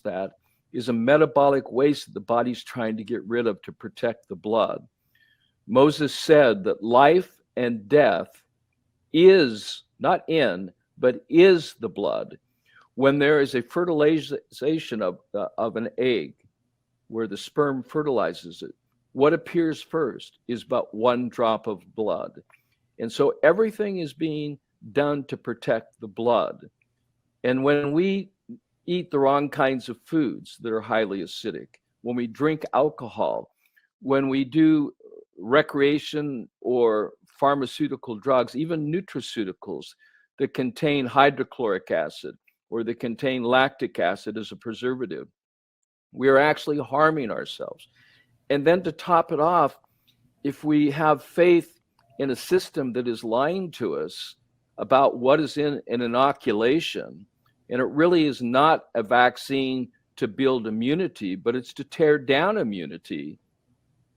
that is a metabolic waste that the body's trying to get rid of to protect the blood. Moses said that life and death is, not in, but is the blood. When there is a fertilization of an egg, where the sperm fertilizes it, what appears first is but one drop of blood. And so everything is being done to protect the blood. And when we eat the wrong kinds of foods that are highly acidic, when we drink alcohol, when we do recreation or pharmaceutical drugs, even nutraceuticals that contain hydrochloric acid or that contain lactic acid as a preservative, we are actually harming ourselves. And then to top it off, if we have faith in a system that is lying to us about what is in an inoculation, and it really is not a vaccine to build immunity, but it's to tear down immunity.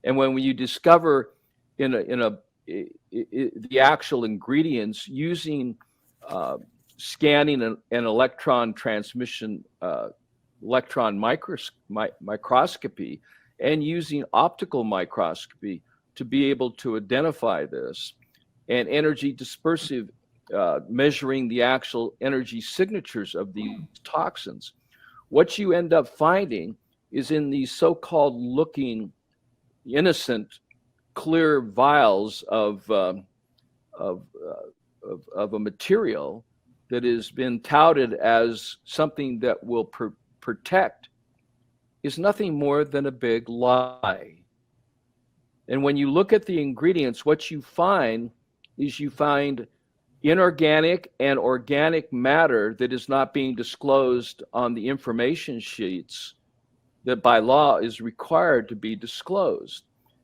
And when you discover the actual ingredients using scanning and electron transmission, electron microscopy, and using optical microscopy to be able to identify this, and energy dispersive, measuring the actual energy signatures of these toxins, what you end up finding is in these so-called looking innocent, clear vials of a material that has been touted as something that will protect, is nothing more than a big lie. And when you look at the ingredients, what you find is you find inorganic and organic matter that is not being disclosed on the information sheets that by law is required to be disclosed.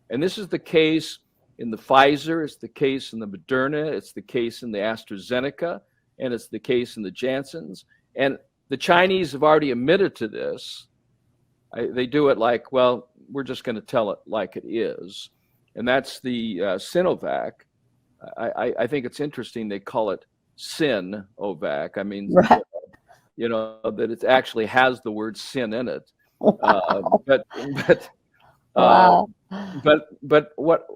And this is the case in the Pfizer, it's the case in the Moderna, it's the case in the AstraZeneca, and it's the case in the Janssen's. And the Chinese have already admitted to this. They do it like, well, we're just going to tell it like it is. And that's the Sinovac. I think it's interesting they call it Sin-Ovac. I mean, Right. you know, that it actually has the word sin in it. Wow. But what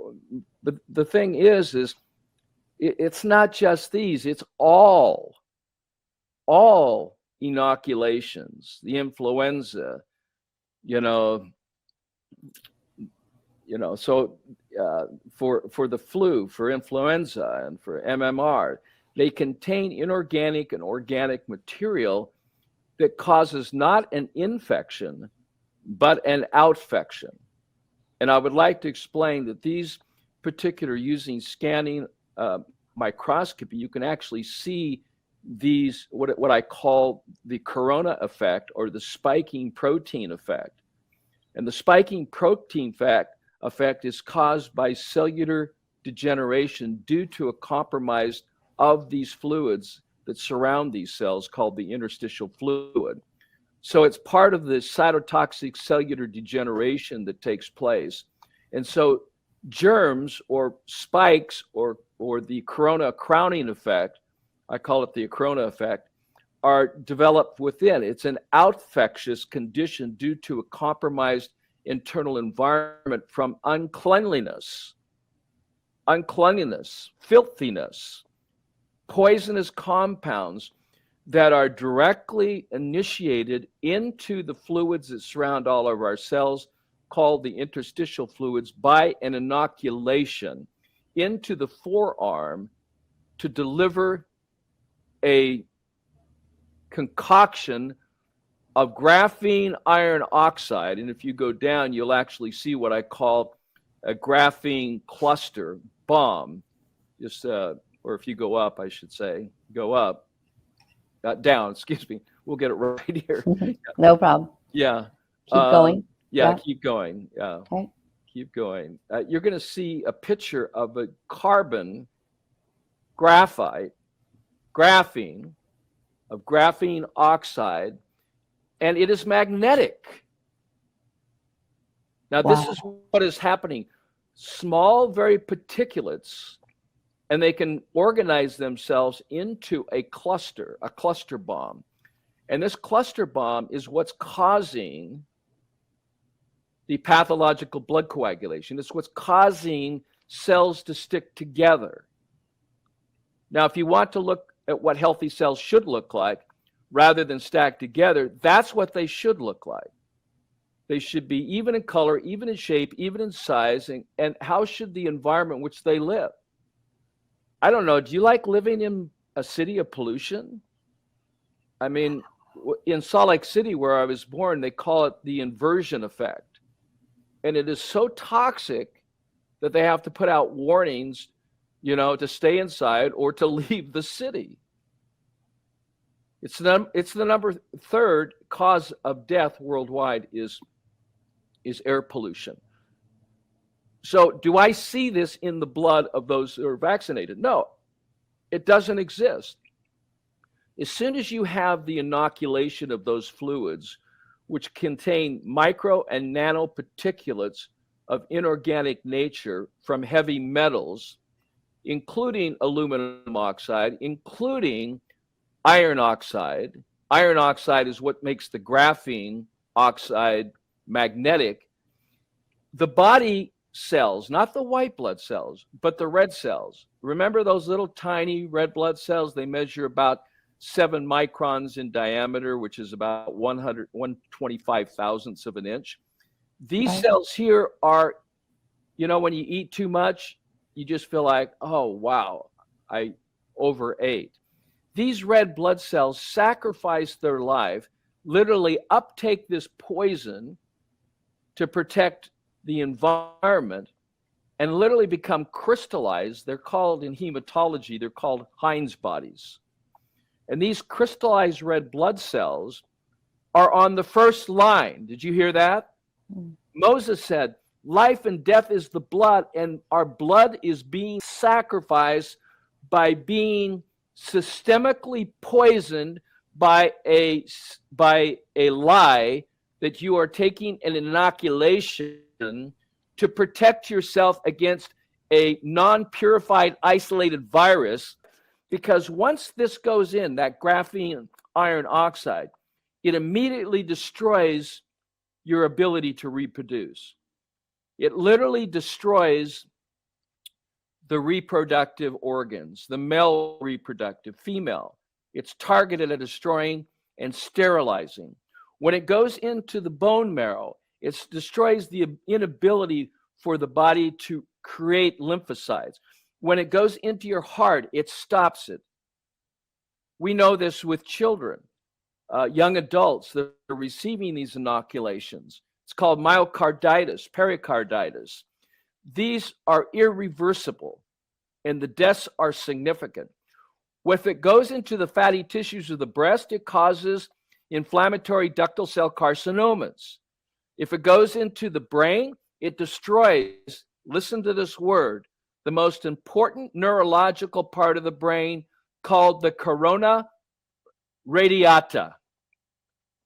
the thing is it's not just these, it's all inoculations, the influenza, so for the flu, for influenza, and for MMR, they contain inorganic and organic material that causes not an infection, but an outfection. And I would like to explain that these particular, using scanning microscopy, you can actually see these, what I call the corona effect, or the spiking protein effect. And the spiking protein effect is caused by cellular degeneration due to a compromise of these fluids that surround these cells, called the interstitial fluid. So it's part of the cytotoxic cellular degeneration that takes place. And so germs or spikes or the corona crowning effect, I call it the corona effect, are developed within. It's an outfectious condition due to a compromised internal environment from uncleanliness, filthiness, poisonous compounds that are directly initiated into the fluids that surround all of our cells, called the interstitial fluids, by an inoculation into the forearm to deliver a concoction of graphene iron oxide. And if you go down, you'll actually see what I call a graphene cluster bomb. Just, or if you go up, I should say, go up. Down, excuse me. We'll get it right here. No problem. Yeah. Keep going. Yeah, keep going. Yeah. Okay. Keep going. You're going to see a picture of a carbon graphene of graphene oxide, and it is magnetic. Now, Wow. this is what is happening. Small, very particulates, and they can organize themselves into a cluster bomb. And this cluster bomb is what's causing the pathological blood coagulation. It's what's causing cells to stick together. Now, if you want to look at what healthy cells should look like, rather than stacked together, that's what they should look like. They should be even in color, even in shape, even in size, and how should the environment in which they live? I don't know, do you like living in a city of pollution? I mean, in Salt Lake City, where I was born, they call it the inversion effect. And it is so toxic that they have to put out warnings, to stay inside or to leave the city. It's the number third cause of death worldwide is air pollution. So do I see this in the blood of those who are vaccinated? No, it doesn't exist. As soon as you have the inoculation of those fluids, which contain micro and nanoparticulates of inorganic nature from heavy metals, including aluminum oxide, including iron oxide. Iron oxide is what makes the graphene oxide magnetic. The body cells, not the white blood cells, but the red cells. Remember those little tiny red blood cells? They measure about 7 microns in diameter, which is about 125 thousandths of an inch. These cells here are, when you eat too much, you just feel like, oh, wow, I overate. These red blood cells sacrifice their life, literally uptake this poison to protect the environment, and literally become crystallized. They're called, in hematology, they're called Heinz bodies. And these crystallized red blood cells are on the first line. Did you hear that? Moses said, life and death is the blood, and our blood is being sacrificed by being systemically poisoned by a lie that you are taking an inoculation to protect yourself against a non-purified, isolated virus. Because once this goes in, that graphene iron oxide, it immediately destroys your ability to reproduce. It literally destroys the reproductive organs, the male reproductive, female. It's targeted at destroying and sterilizing. When it goes into the bone marrow, it destroys the inability for the body to create lymphocytes. When it goes into your heart, it stops it. We know this with children, young adults that are receiving these inoculations. It's called myocarditis, pericarditis. These are irreversible, and the deaths are significant. If it goes into the fatty tissues of the breast, it causes inflammatory ductal cell carcinomas. If it goes into the brain, it destroys, listen to this word, the most important neurological part of the brain called the corona radiata.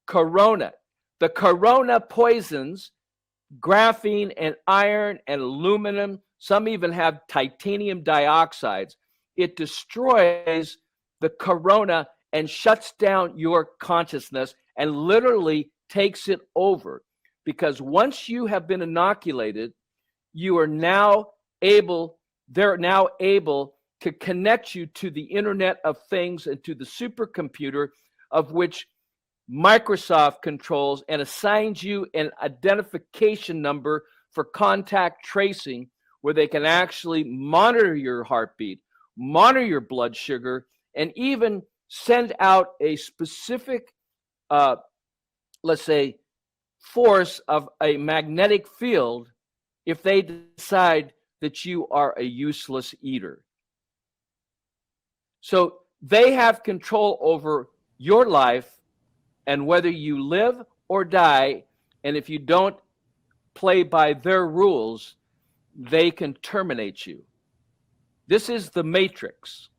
Corona. The corona poisons graphene and iron and aluminum. Some even have titanium dioxides. It destroys the corona and shuts down your consciousness and literally takes it over. Because once you have been inoculated, they're now able to connect you to the Internet of Things and to the supercomputer of which Microsoft controls and assigns you an identification number for contact tracing, where they can actually monitor your heartbeat, monitor your blood sugar, and even send out a specific, let's say, force of a magnetic field if they decide that you are a useless eater. So they have control over your life and whether you live or die, and if you don't play by their rules, they can terminate you. This is the matrix,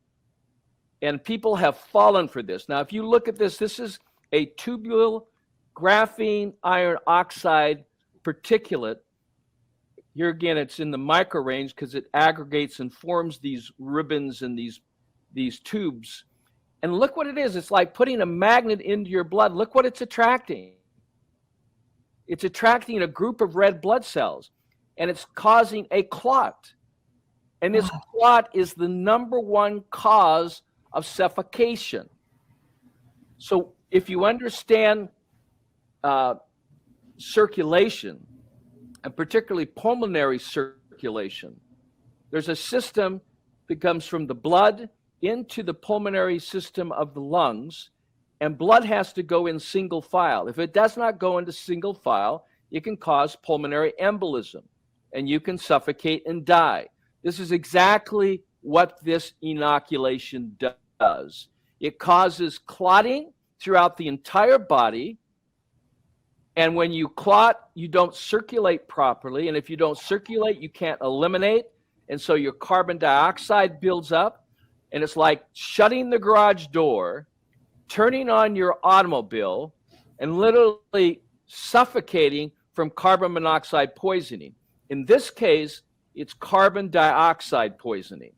and people have fallen for this. Now, if you look at this, this is a tubular graphene iron oxide particulate. Here again, it's in the micro range because it aggregates and forms these ribbons and these tubes. And look what it is. It's like putting a magnet into your blood. Look what it's attracting. It's attracting a group of red blood cells, and it's causing a clot. And this clot is the #1 cause of suffocation. So if you understand circulation, and particularly pulmonary circulation, there's a system that comes from the blood into the pulmonary system of the lungs, and blood has to go in single file. If it does not go into single file, it can cause pulmonary embolism, and you can suffocate and die. This is exactly what this inoculation does. It causes clotting throughout the entire body, and when you clot, you don't circulate properly, and if you don't circulate, you can't eliminate, and so your carbon dioxide builds up, and it's like shutting the garage door, turning on your automobile, and literally suffocating from carbon monoxide poisoning. In this case, it's carbon dioxide poisoning.